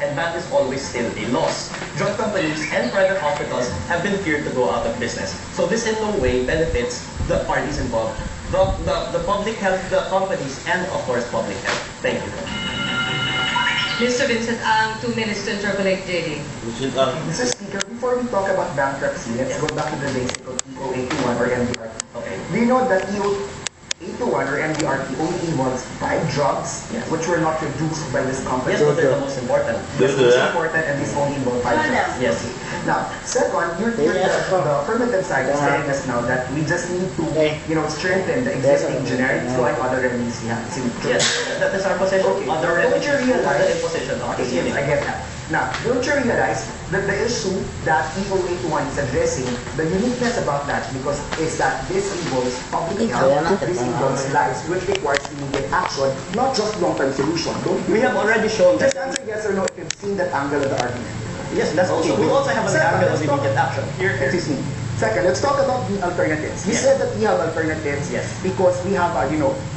and that is always still a loss. Drug companies and private hospitals have been feared to go out of business. So this in no way benefits the parties involved, the public health, the companies, and of course public health. Thank you. Mr. Vincent, 2 minutes to interpolate, JD. Mr. Speaker, before we talk about bankruptcy, let's go back to the basic of EO81 or MDRT. Okay. Do you know that EO81 or MDRT only involves 5 drugs, which were not produced by this company? Yes, but they're the most important. Yes, the most important, and this only involves 5 drugs. Yes. Now, second, the affirmative side is telling us now that we just need to, strengthen the existing generic flow and other remedies we have. Yes, that is our position. Okay. Other remedies, other imposition. Okay, yes, I get that. Now, don't you realize that the issue that EO81 is addressing, the uniqueness about that is that this involves public health, this involves lives, which requires immediate action, not just long-term solution. We have already shown that. Just answer yes or no if you've seen that angle of the argument. Yes, that's okay. We also have an angle of immediate action. Excuse me. Second, let's talk about the alternatives. You said that we have alternatives because we have,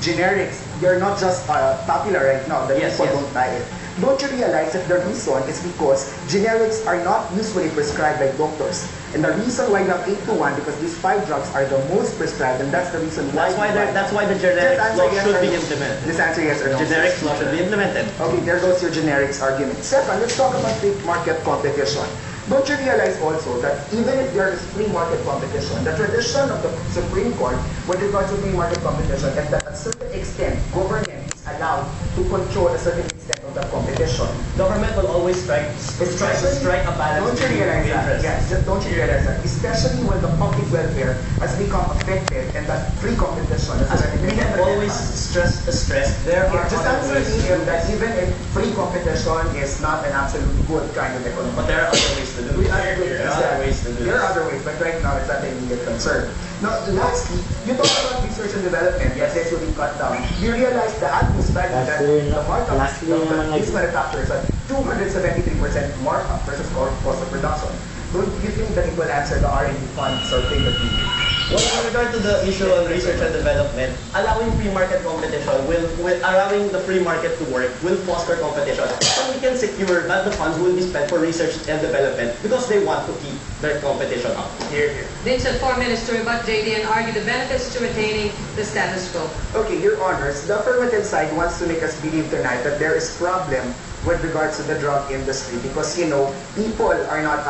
generics. They're not just popular right now. The people don't buy it. Don't you realize that the reason is because generics are not usually prescribed by doctors? And the reason why we have 821 because these 5 drugs are the most prescribed, and that's the reason why. That's why the generics law should be implemented. Just answer yes or no. Generics law should be implemented. Okay, there goes your generics argument. Second, let's talk about free market competition. Don't you realize also that even if there is free market competition, the tradition of the Supreme Court with regards to free market competition is that at a certain extent, government is allowed to control a certain extent of the competition. Government will always try to strike a balance. Don't you realize that? Yes, don't you realize that? Especially when the public welfare has become affected and that free competition has we have always stressed there are just answer me that even if free competition is not an absolute good kind of economy. But there are other ways to do it. There are other ways, but right now it's not an immediate concern. Now, lastly, you talk about research and development. Yes, this will be cut down. You realize the atmos value that the markup of these manufacturers are 273% markup versus cost of production. Don't you think that it will answer the R&D funds or thing that we need? Well, in regard to the issue on research and development, allowing free market competition allowing the free market to work will foster competition. So we can secure that the funds will be spent for research and development because they want to keep their competition up. Here. Vincent, 4 minutes to rebut JD and argue the benefits to retaining the status quo. Okay, Your Honors, the affirmative side wants to make us believe tonight that there is problem with regards to the drug industry because people are not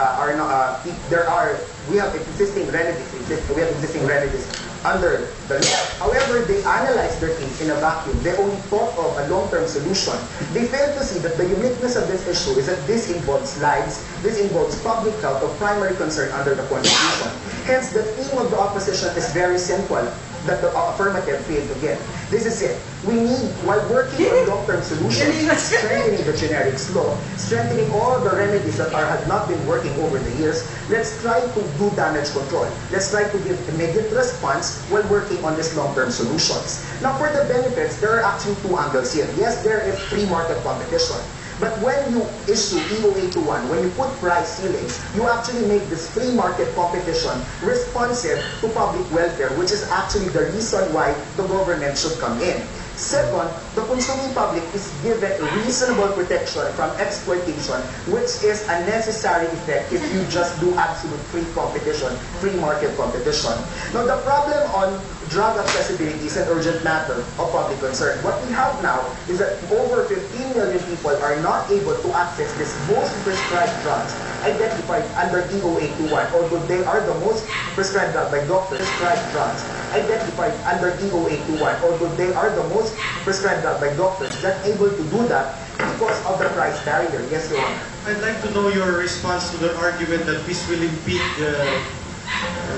we have existing remedies under the law. However, they analyze their case in a vacuum. They only thought of a long-term solution. They fail to see that the uniqueness of this issue is that this involves lives, this involves public health of primary concern under the Constitution. Hence, the theme of the opposition is very simple, that the affirmative failed to get. This is it. We need, while working on long-term solutions, strengthening the generics law, strengthening all the remedies that have not been working over the years, let's try to do damage control. Let's try to give immediate response while working on these long-term solutions. Now, for the benefits, there are actually 2 angles here. Yes, there is free market competition. But when you issue EO81, when you put price ceilings, you actually make this free market competition responsive to public welfare, which is actually the reason why the government should come in. Second, the consuming public is given reasonable protection from exploitation, which is a necessary effect if you just do absolute free competition, free market competition. Now, the problem on drug accessibility is an urgent matter of public concern. What we have now is that over 15 million people are not able to access these most prescribed drugs identified under EO81, although they are the most prescribed drug by doctors, prescribed drugs identified under EO81, although they are the most prescribed drug by doctors, not able to do that because of the price barrier. Yes, Your Honor. I'd like to know your response to the argument that this will impede the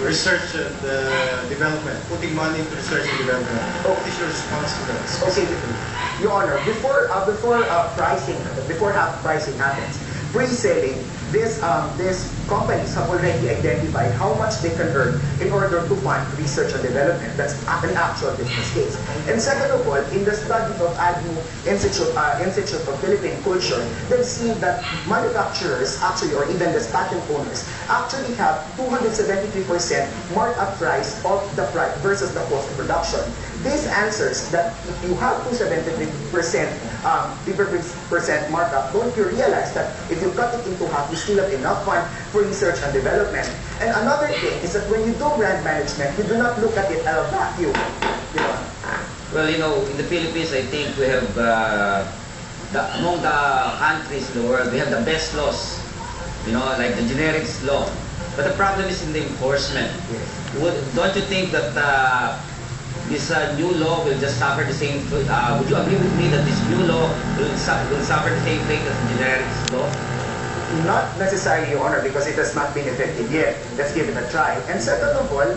research and development, putting money into research and development. What is your response to that? Okay, Your Honor, before pricing happens, pre-selling, these companies have already identified how much they can earn in order to fund research and development. That's an actual business case. And second of all, in the studies of ADMU Institute of Philippine Culture, they've seen that manufacturers actually, or even the patent owners, actually have 273% markup price of the price versus the cost of production. This answers that if you have 273% 50% markup, don't you realize that if you cut it into half, you still have enough fund for research and development? And another thing is that when you do brand management, you do not look at it as a vacuum. You know? Well, in the Philippines, I think we have, among the countries in the world, we have the best laws, like the generics law. But the problem is in the enforcement. Don't you think that this new law will just suffer the same fate? Would you agree with me that this new law will suffer the same fate as the generics law? Not necessarily, Your Honor, because it has not been effective yet. Let's give it a try. And second of all,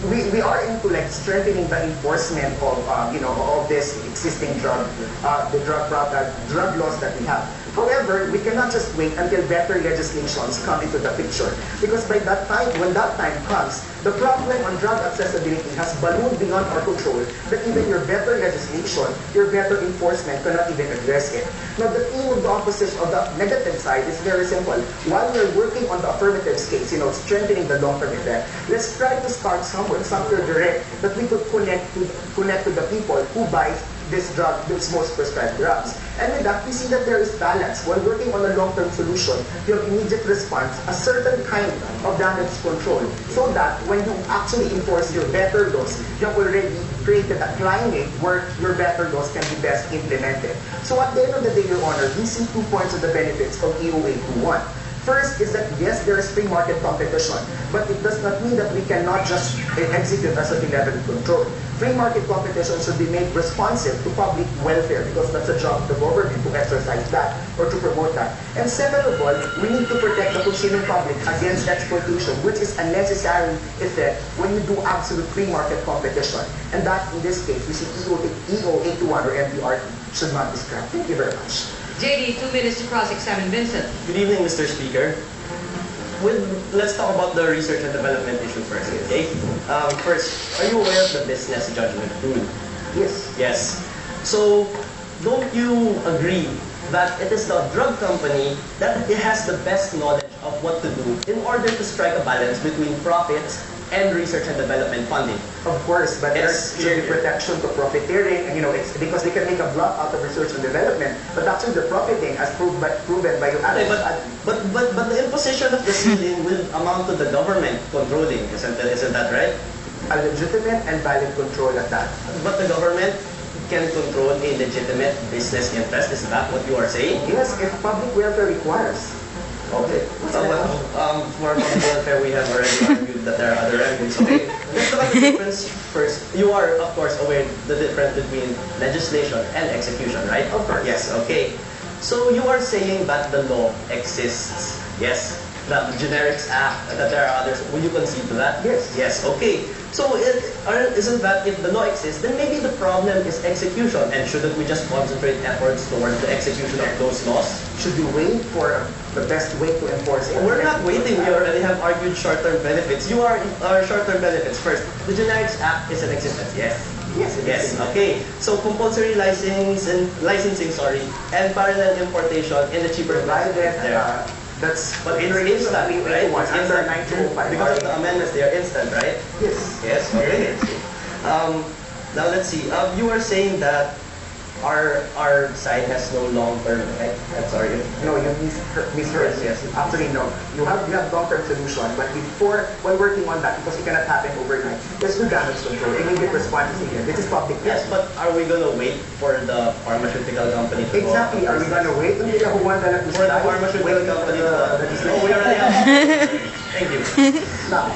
we are into like strengthening the enforcement of of this existing drug laws that we have. However, we cannot just wait until better legislations come into the picture, because by that time, when that time comes, the problem on drug accessibility has ballooned beyond our control, that even your better legislation, your better enforcement cannot even address it. Now, the theme of the opposition, of the negative side, is very simple. While we're working on the affirmative case, strengthening the long-term effect, let's try to start somewhere, somewhere direct, that we could connect to the people who buy this drug, these most prescribed drugs. And with that, we see that there is balance. While working on a long-term solution, you have immediate response, a certain kind of damage control, so that when you actually enforce your better laws, you have already created a climate where your better laws can be best implemented. So at the end of the day, Your Honor, we see 2 points of the benefits of EOA 2.1. First is that, yes, there is free market competition, but it does not mean that we cannot just execute as a level control. Free market competition should be made responsive to public welfare, because that's a job of the government to exercise that or to promote that. And second of all, we need to protect the consuming public against exploitation, which is a necessary effect when you do absolute free market competition. And that, in this case, we see EOA 2.1 or MPRT should not be scrapped. Thank you very much. JD, 2 minutes to cross-examine Vincent. Good evening, Mr. Speaker. Let's talk about the research and development issue first, okay? First, are you aware of the business judgment rule? Yes. Yes. So, don't you agree that it is the drug company that it has the best knowledge of what to do in order to strike a balance between profits and research and development funding? Of course, but there's clearly protection to profiteering, and it's because they can make a block out of research and development, but actually the profiting, as proven by your Okay, but the imposition of the ceiling will amount to the government controlling, isn't that right? A legitimate and valid control at that. But the government can control a legitimate business interest, is that what you are saying? Yes, if public welfare requires. Okay. For public welfare, we have already argued that there are other avenues. Okay. Let's look at the difference first. You are, of course, aware the difference between legislation and execution, right? Of course. Yes. Okay. So you are saying that the law exists. Yes. The Generics Act, that there are others. Will you concede to that? Yes. Yes. Okay. So isn't that if the law exists, then maybe the problem is execution, and shouldn't we just concentrate efforts towards the execution of those laws? Should we wait for the best way to enforce it? We're not waiting. We already have argued short-term benefits. You are short-term benefits first. The Generics Act is in existence. Yes. Yes. Yes. Okay. So compulsory licensing, and parallel importation in the cheaper Provided there. But it's instant, right? It's instant. Because of the amendments, they are instant, right? Yes. Yes. Okay. Now let's see. You are saying that our side has no long-term effect. I'm sorry. No, you misheard. Yes. Actually, no. You have long-term solution, but while working on that, because it cannot happen overnight, let's do damage control. Immediate response is needed. This is public. Yes, but are we going to wait for the pharmaceutical company to Exactly. Are we going to wait until the for the pharmaceutical company to? No, we already have. Thank you. Now.